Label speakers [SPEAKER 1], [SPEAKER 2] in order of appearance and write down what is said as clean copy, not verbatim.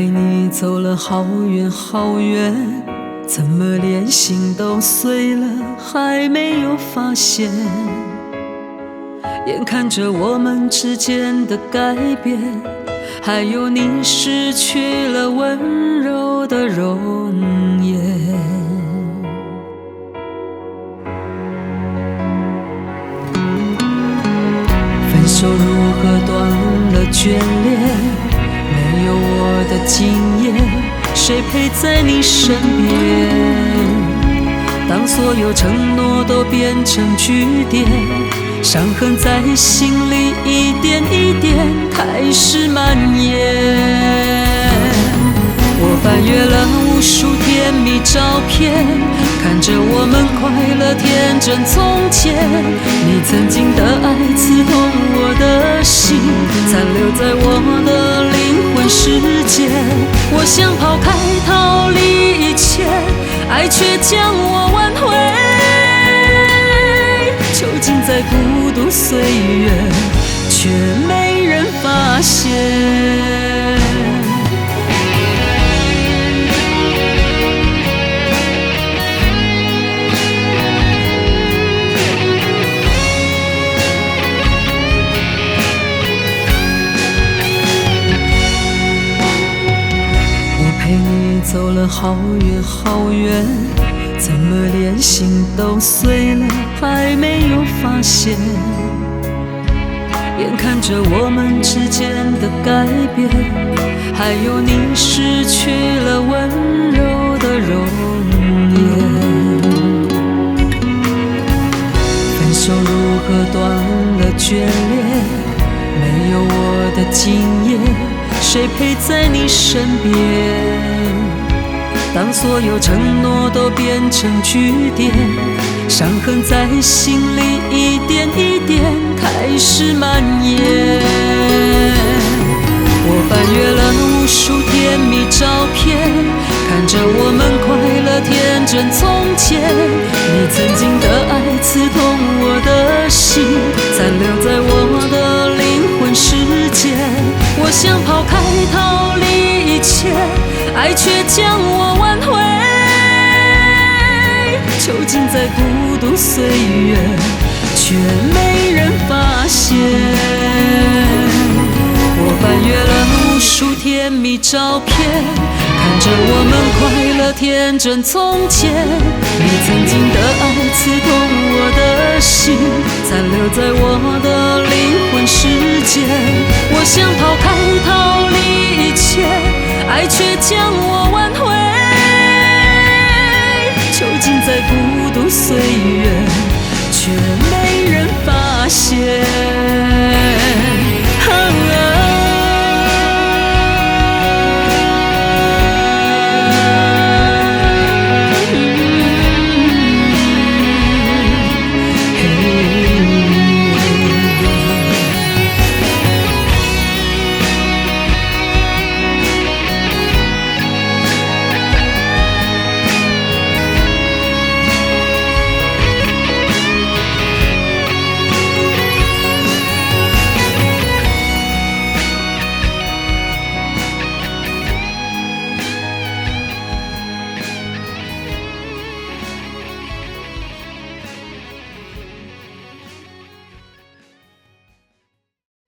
[SPEAKER 1] 陪你走了好远好远，怎么连心都碎了还没有发现？眼看着我们之间的改变，还有你失去了温柔的容颜。分手如何断了眷恋？没有我的今夜，谁陪在你身边？当所有承诺都变成句点，伤痕在心里一点一点开始蔓延。我翻阅了无数甜蜜照片，看着我们快乐天真从前。你曾经的爱刺痛我的心，残留在我的灵魂世界。我想抛开逃离一切，爱却将我挽回。囚禁在孤独岁月，却没人发现。陪你走了好远好远，怎么连心都碎了还没有发现？眼看着我们之间的改变，还有你失去了温柔的容颜。分手如何断了眷恋？没有我的今夜，谁陪在你身边？当所有承诺都变成句点，伤痕在心里一点一点开始蔓延。我翻阅了无数甜蜜照片，看着我们快乐天真从前。你曾经的爱刺痛我的心，残留在我的灵魂世界。我想抛开逃离一切，爱却将我挽回。囚禁在孤独岁月，却没人发现。我翻阅了无数甜蜜照片，看着我们快乐天真从前。你曾经的爱刺痛我的心，残留在我的灵魂世界。我想抛开逃离一切，爱却将我挽回。囚禁在孤独岁月，却没人发现。